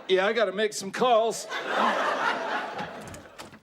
Yeah, I gotta make some calls.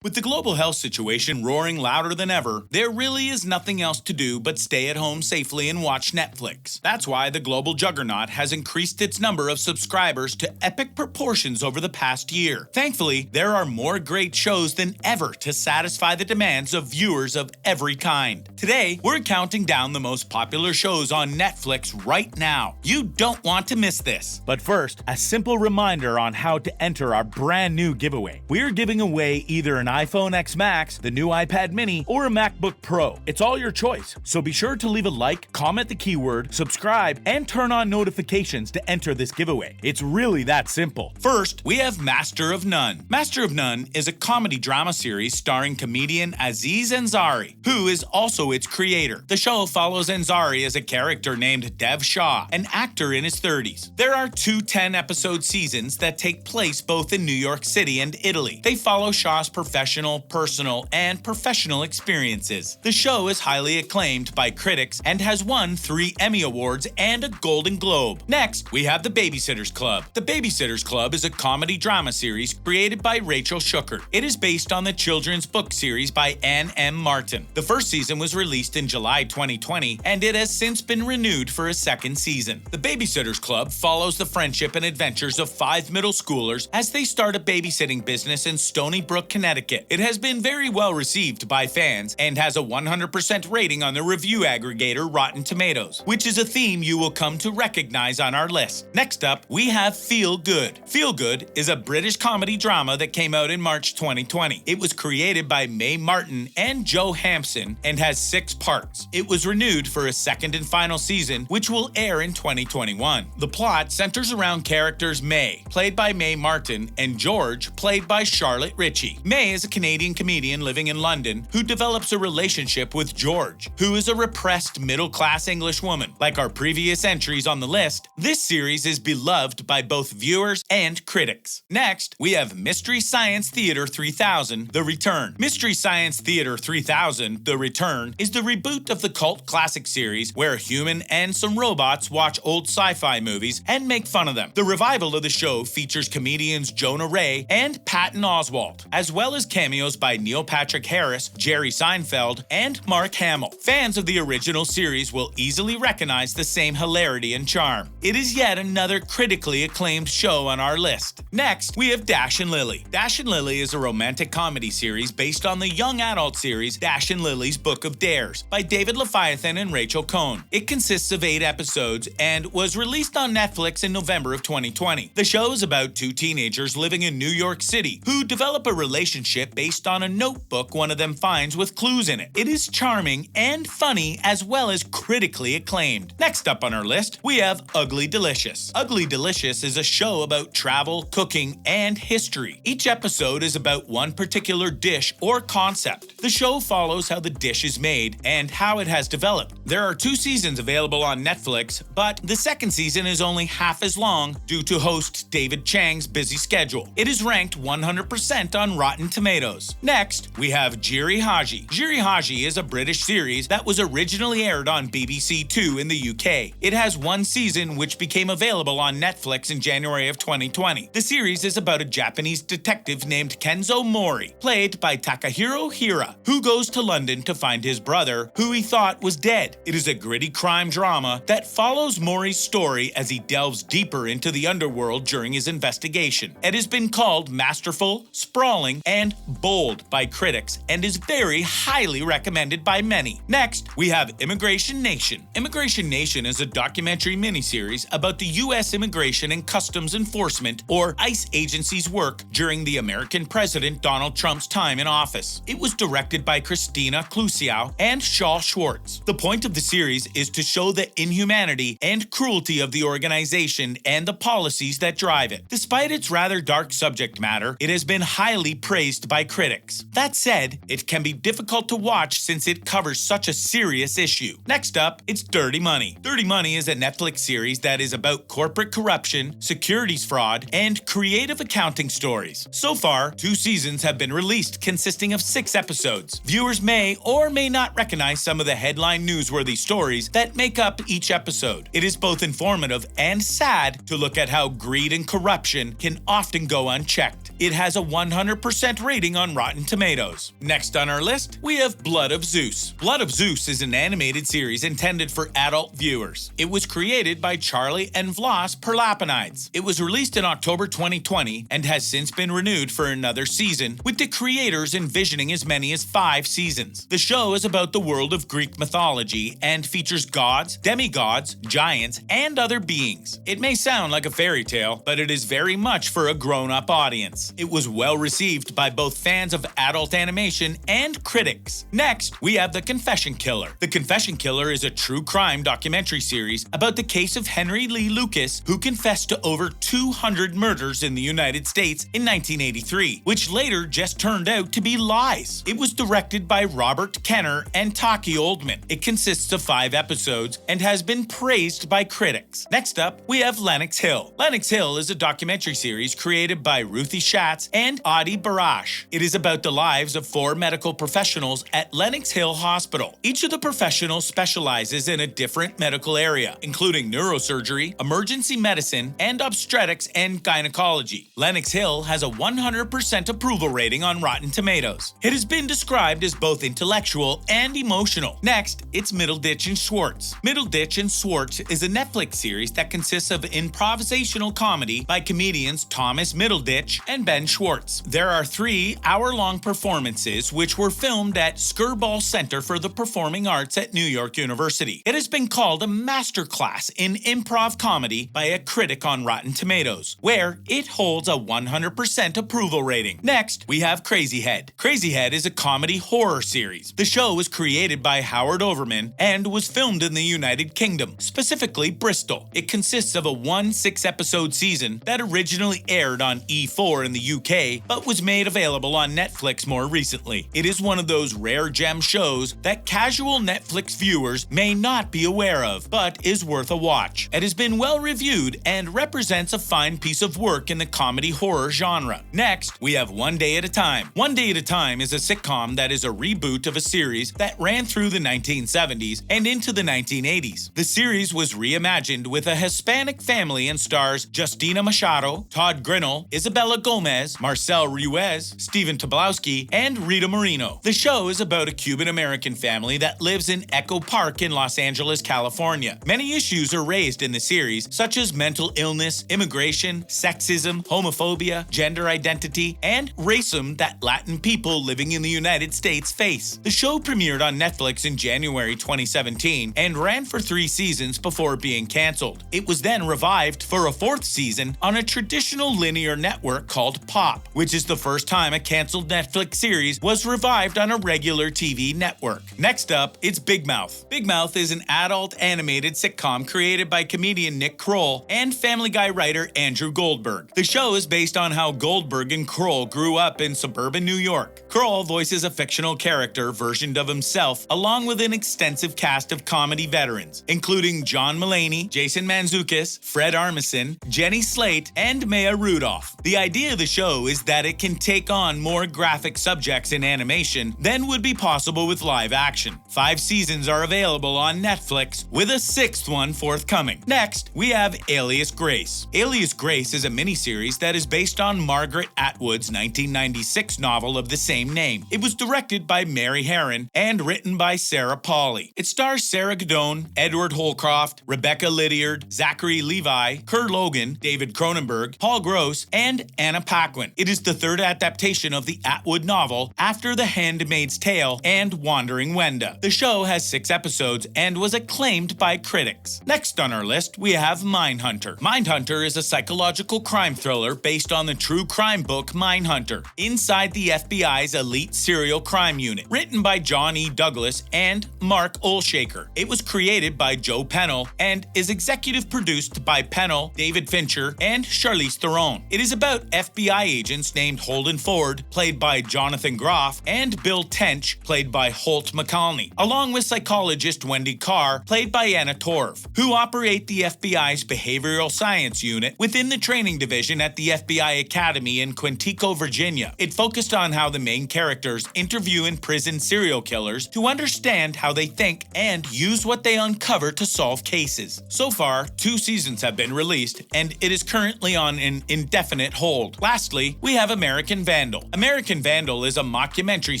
With the global health situation roaring louder than ever, there really is nothing else to do but stay at home safely and watch Netflix. That's why the global juggernaut has increased its number of subscribers to epic proportions over the past year. Thankfully, there are more great shows than ever to satisfy the demands of viewers of every kind. Today, we're counting down the most popular shows on Netflix right now. You don't want to miss this. But first, a simple reminder on how to enter our brand new giveaway. We're giving away either an iPhone X Max, the new iPad mini, or a MacBook Pro. It's all your choice, so be sure to leave a like, comment the keyword, subscribe, and turn on notifications to enter this giveaway. It's really that simple. First, we have Master of None. Master of None is a comedy drama series starring comedian Aziz Ansari, who is also its creator. The show follows Ansari as a character named Dev Shah, an actor in his 30s. There are two 10-episode seasons that take place both in New York City and Italy. They follow Shah's professional, personal, and professional experiences. The show is highly acclaimed by critics and has won 3 Emmy Awards and a Golden Globe. Next, we have The Babysitter's Club. The Babysitter's Club is a comedy drama series created by Rachel Schuckert. It is based on the children's book series by Anne M. Martin. The first season was released in July 2020, and it has since been renewed for a second season. The Babysitter's Club follows the friendship and adventures of 5 middle schoolers as they start a babysitting business in Stony Brook, Connecticut. It has been very well received by fans and has a 100% rating on the review aggregator Rotten Tomatoes, which is a theme you will come to recognize on our list. Next up, we have Feel Good. Feel Good is a British comedy drama that came out in March 2020. It was created by Mae Martin and Joe Hampson and has 6 parts. It was renewed for a second and final season, which will air in 2021. The plot centers around characters Mae, played by Mae Martin, and George, played by Charlotte Ritchie. Mae is a Canadian comedian living in London who develops a relationship with George, who is a repressed middle-class English woman. Like our previous entries on the list, this series is beloved by both viewers and critics. Next, we have Mystery Science Theater 3000: The Return. Mystery Science Theater 3000: The Return is the reboot of the cult classic series where a human and some robots watch old sci-fi movies and make fun of them. The revival of the show features comedians Jonah Ray and Patton Oswalt, as well as cameos by Neil Patrick Harris, Jerry Seinfeld, and Mark Hamill. Fans of the original series will easily recognize the same hilarity and charm. It is yet another critically acclaimed show on our list. Next, we have Dash and Lily. Dash and Lily is a romantic comedy series based on the young adult series Dash and Lily's Book of Dares by David Leviathan and Rachel Cohn. It consists of 8 episodes and was released on Netflix in November of 2020. The show is about 2 teenagers living in New York City who develop a relationship based on a notebook one of them finds with clues in it. It is charming and funny as well as critically acclaimed. Next up on our list, we have Ugly Delicious. Ugly Delicious is a show about travel, cooking, and history. Each episode is about one particular dish or concept. The show follows how the dish is made and how it has developed. There are 2 seasons available on Netflix, but the second season is only half as long due to host David Chang's busy schedule. It is ranked 100% on Rotten Tomatoes. Next, we have Jiri Haji. Jiri Haji is a British series that was originally aired on BBC 2 in the UK. It has 1 season which became available on Netflix in January of 2020. The series is about a Japanese detective named Kenzo Mori, played by Takahiro Hira, who goes to London to find his brother, who he thought was dead. It is a gritty crime drama that follows Mori's story as he delves deeper into the underworld during his investigation. It has been called masterful, sprawling, and bold by critics and is very highly recommended by many. Next, we have Immigration Nation. Immigration Nation is a documentary miniseries about the U.S. Immigration and Customs Enforcement, or ICE agency's work during the American President Donald Trump's time in office. It was directed by Christina Clusiau and Shaw Schwartz. The point of the series is to show the inhumanity and cruelty of the organization and the policies that drive it. Despite its rather dark subject matter, it has been highly praised praised by critics. That said, it can be difficult to watch since it covers such a serious issue. Next up, it's Dirty Money. Dirty Money is a Netflix series that is about corporate corruption, securities fraud, and creative accounting stories. So far, 2 seasons have been released consisting of 6 episodes. Viewers may or may not recognize some of the headline newsworthy stories that make up each episode. It is both informative and sad to look at how greed and corruption can often go unchecked. It has a 100% rating on Rotten Tomatoes. Next on our list, we have Blood of Zeus. Blood of Zeus is an animated series intended for adult viewers. It was created by Charlie and Vlas Perlapinides. It was released in October 2020 and has since been renewed for another season, with the creators envisioning as many as 5 seasons. The show is about the world of Greek mythology and features gods, demigods, giants, and other beings. It may sound like a fairy tale, but it is very much for a grown-up audience. It was well received by both fans of adult animation and critics. Next, we have The Confession Killer. The Confession Killer is a true crime documentary series about the case of Henry Lee Lucas, who confessed to over 200 murders in the United States in 1983, which later just turned out to be lies. It was directed by Robert Kenner and Taki Oldman. It consists of 5 episodes and has been praised by critics. Next up, we have Lenox Hill. Lenox Hill is a documentary series created by Ruthie Schatz and Adi Barash. It is about the lives of 4 medical professionals at Lenox Hill Hospital. Each of the professionals specializes in a different medical area, including neurosurgery, emergency medicine, and obstetrics and gynecology. Lenox Hill has a 100% approval rating on Rotten Tomatoes. It has been described as both intellectual and emotional. Next, it's Middleditch and Schwartz. Middleditch and Schwartz is a Netflix series that consists of improvisational comedy by comedians Thomas Middleditch and Ben Schwartz. There are 3 hour-long performances which were filmed at Skirball Center for the Performing Arts at New York University. It has been called a masterclass in improv comedy by a critic on Rotten Tomatoes, where it holds a 100% approval rating. Next, we have Crazy Head. Crazy Head is a comedy horror series. The show was created by Howard Overman and was filmed in the United Kingdom, specifically Bristol. It consists of a 1 6-episode season that originally aired on E4 in the UK, but was made available on Netflix more recently. It is one of those rare gem shows that casual Netflix viewers may not be aware of, but is worth a watch. It has been well reviewed and represents a fine piece of work in the comedy horror genre. Next, we have One Day at a Time. One Day at a Time is a sitcom that is a reboot of a series that ran through the 1970s and into the 1980s. The series was reimagined with a Hispanic family and stars Justina Machado, Todd Grinnell, Isabella Gomez, Marcel Ruiz, Stephen Tobolowsky, and Rita Moreno. The show is about a Cuban-American family that lives in Echo Park in Los Angeles, California. Many issues are raised in the series, such as mental illness, immigration, sexism, homophobia, gender identity, and racism that Latin people living in the United States face. The show premiered on Netflix in January 2017 and ran for 3 seasons before being canceled. It was then revived for a 4th season on a traditional linear network called Pop, which is the first time a canceled Netflix series was revived on a regular TV network. Next up, it's Big Mouth. Big Mouth is an adult animated sitcom created by comedian Nick Kroll and Family Guy writer Andrew Goldberg. The show is based on how Goldberg and Kroll grew up in suburban New York. Kroll voices a fictional character versioned of himself, along with an extensive cast of comedy veterans, including John Mulaney, Jason Mantzoukas, Fred Armisen, Jenny Slate, and Maya Rudolph. The idea of the show is that it can take on more graphic subjects in animation than would be possible with live action. 5 seasons are available on Netflix, with a 6th one forthcoming. Next, we have Alias Grace. Alias Grace is a miniseries that is based on Margaret Atwood's 1996 novel of the same name. It was directed by Mary Herron and written by Sarah Polley. It stars Sarah Gadone, Edward Holcroft, Rebecca Lydiard, Zachary Levi, Kerr Logan, David Cronenberg, Paul Gross, and Anna Paquin. It is the 3rd adaptation of the Atwood novel after The Handmaid's Tale and Wandering Wenda. The show has 6 episodes and was acclaimed by critics. Next on our list, we have Mindhunter. Mindhunter is a psychological crime thriller based on the true crime book Mindhunter, inside the FBI's elite serial crime unit, written by John E. Douglas and Mark Olshaker. It was created by Joe Pennell and is executive produced by Pennell, David Fincher, and Charlize Theron. It is about FBI agents named Holden Ford, played by Jonathan Groff, and Bill Tench, played by Holt McCallney, along with psychologist Wendy Carr, played by Anna Torv, who operate the FBI's Behavioral Science Unit within the training division at the FBI Academy in Quantico, Virginia. It focused on how the main characters interview imprisoned serial killers to understand how they think and use what they uncover to solve cases. So far, 2 seasons have been released, and it is currently on an indefinite hold. Lastly, we have American Vandal. American Vandal is a mockumentary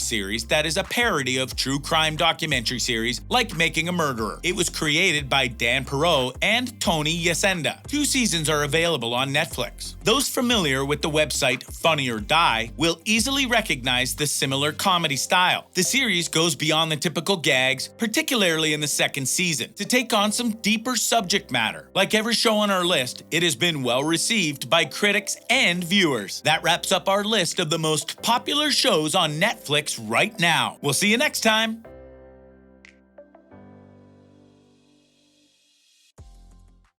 series that is a parody of true crime documentary series like Making a Murderer. It was created by Dan Perot and Tony Yesenda. 2 seasons are available on Netflix. Those familiar with the website Funny or Die will easily recognize the similar comedy style. The series goes beyond the typical gags, particularly in the 2nd season, to take on some deeper subject matter. Like every show on our list, it has been well received by critics and viewers. That wraps up our list of the most popular shows on Netflix right now. We'll see you next time.